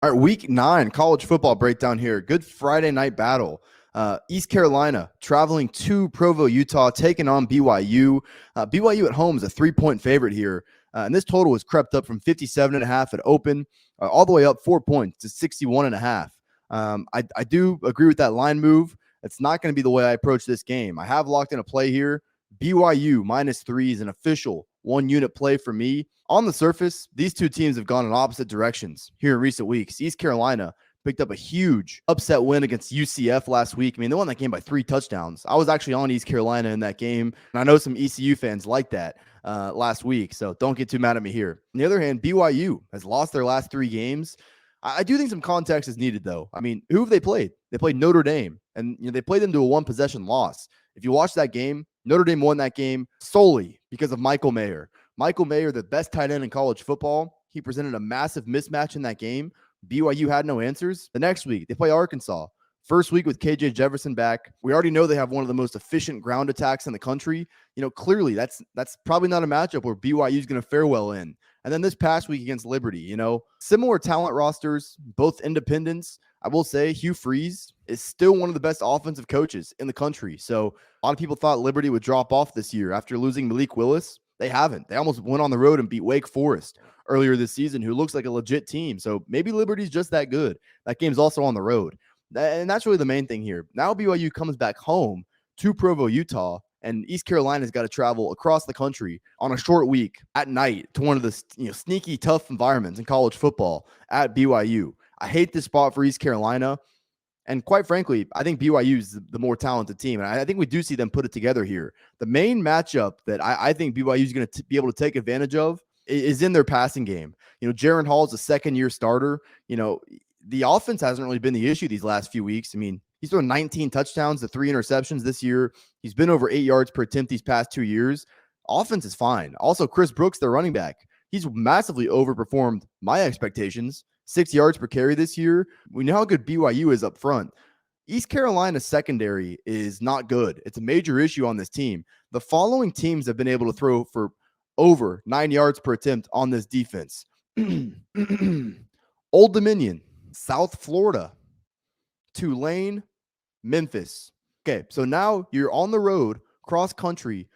All right, week 9 college football breakdown here. Good Friday night battle. East Carolina traveling to Provo, Utah, taking on BYU. BYU at home is a 3-point favorite here. And this total has crept up from 57.5 at open, all the way up 4 points to 61.5. I do agree with that line move. It's not going to be the way I approach this game. I have locked in a play here. BYU -3 is an official 1-unit play for me. On the surface, these two teams have gone in opposite directions here in recent weeks. East Carolina picked up a huge upset win against UCF last week. I mean, they won that game by 3 touchdowns. I was actually on East Carolina in that game, and I know some ECU fans like that last week, so don't get too mad at me here. On the other hand, BYU has lost their last 3 games. I do think some context is needed, though. I mean, who have they played? They played Notre Dame, and they played them to a 1-possession loss. If you watch that game, Notre Dame won that game solely because of Michael Mayer. Michael Mayer, the best tight end in college football, he presented a massive mismatch in that game. BYU had no answers. The next week, they play Arkansas. First week with KJ Jefferson back. We already know they have one of the most efficient ground attacks in the country. Clearly that's probably not a matchup where BYU is going to fare well in. And then this past week against Liberty, similar talent rosters, both independents. I will say Hugh Freeze is still one of the best offensive coaches in the country. So a lot of people thought Liberty would drop off this year after losing Malik Willis. They haven't. They almost went on the road and beat Wake Forest earlier this season, who looks like a legit team. So maybe Liberty's just that good. That game's also on the road. And that's really the main thing here. Now BYU comes back home to Provo, Utah, and East Carolina's got to travel across the country on a short week at night to one of the sneaky, tough environments in college football at BYU. I hate this spot for East Carolina. And quite frankly, I think BYU is the more talented team. And I think we do see them put it together here. The main matchup that I think BYU is going to be able to take advantage of is in their passing game. Jaron Hall is a second-year starter. The offense hasn't really been the issue these last few weeks. I mean, he's thrown 19 touchdowns to 3 interceptions this year. He's been over 8 yards per attempt these past 2 years. Offense is fine. Also, Chris Brooks, their running back, he's massively overperformed my expectations. 6 yards per carry this year. We know how good BYU is up front. East Carolina's secondary is not good. It's a major issue on this team. The following teams have been able to throw for over 9 yards per attempt on this defense. Old Dominion, South Florida, Tulane, Memphis. Okay, so now you're on the road, cross country,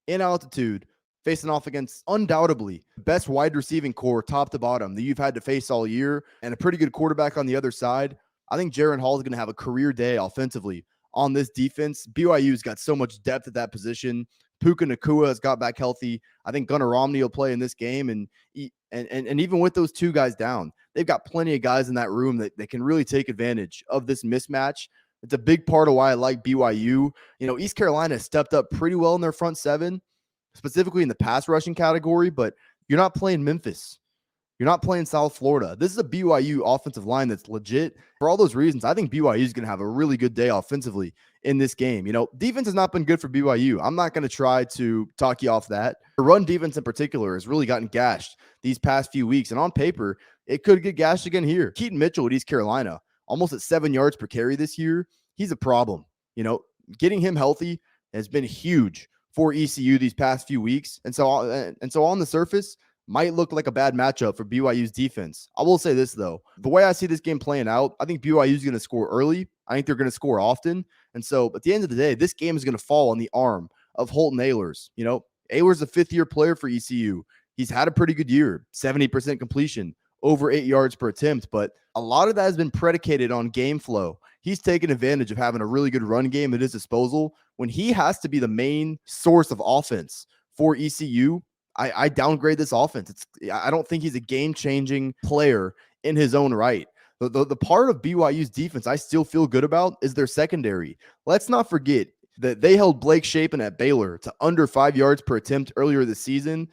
in altitude, facing off against undoubtedly the best wide receiving core top to bottom that you've had to face all year, and a pretty good quarterback on the other side. I think Jaron Hall is going to have a career day offensively on this defense. BYU's got so much depth at that position. Puka Nacua has got back healthy. I think Gunnar Romney will play in this game, and even with those 2 guys down, they've got plenty of guys in that room that can really take advantage of this mismatch. It's a big part of why I like BYU. East Carolina has stepped up pretty well in their front 7, specifically in the pass rushing category, but you're not playing Memphis. You're not playing South Florida. This is a BYU offensive line that's legit. For all those reasons, I think BYU is going to have a really good day offensively in this game. Defense has not been good for BYU. I'm not going to try to talk you off that. The run defense in particular has really gotten gashed these past few weeks, and on paper, it could get gashed again here. Keaton Mitchell at East Carolina, almost at 7 yards per carry this year. He's a problem. Getting him healthy has been huge for ECU these past few weeks. And so on the surface, might look like a bad matchup for BYU's defense. I will say this, though. The way I see this game playing out, I think BYU is going to score early. I think they're going to score often. And so at the end of the day, this game is going to fall on the arm of Holton Ahlers. Ahlers a 5th-year player for ECU. He's had a pretty good year, 70% completion, over 8 yards per attempt. But a lot of that has been predicated on game flow. He's taken advantage of having a really good run game at his disposal. When he has to be the main source of offense for ECU, I downgrade this offense. I don't think he's a game-changing player in his own right. The part of BYU's defense I still feel good about is their secondary. Let's not forget that they held Blake Shapen at Baylor to under 5 yards per attempt earlier this season.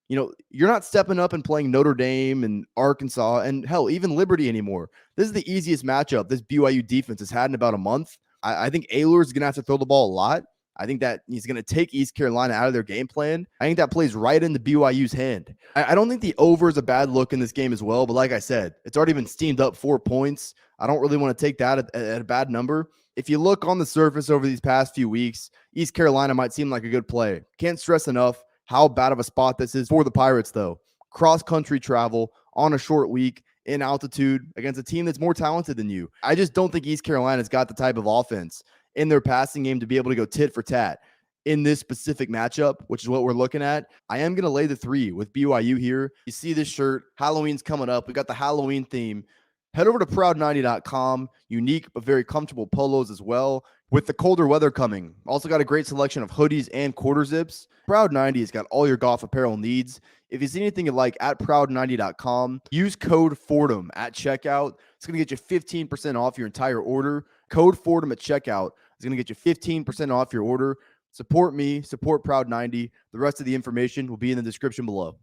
You're not stepping up and playing Notre Dame and Arkansas and, hell, even Liberty anymore. This is the easiest matchup this BYU defense has had in about a month. I think Ahlers is going to have to throw the ball a lot. I think that he's going to take East Carolina out of their game plan. I think that plays right into BYU's hand. I don't think the over is a bad look in this game as well, but like I said, it's already been steamed up 4 points. I don't really want to take that at a bad number. If you look on the surface over these past few weeks, East Carolina might seem like a good play. Can't stress enough how bad of a spot this is for the Pirates, though. Cross-country travel on a short week in altitude against a team that's more talented than you. I just don't think East Carolina's got the type of offense in their passing game to be able to go tit for tat in this specific matchup, which is what we're looking at. I am going to lay the 3 with BYU here. You see this shirt, Halloween's coming up. We got the Halloween theme. Head over to proud90.com. Unique but very comfortable polos as well. With the colder weather coming, also got a great selection of hoodies and quarter zips. Proud 90 has got all your golf apparel needs. If you see anything you like at proud90.com, use code Fordham at checkout. It's going to get you 15% off your entire order. Code Fordham at checkout is going to get you 15% off your order. Support me, support Proud 90. The rest of the information will be in the description below.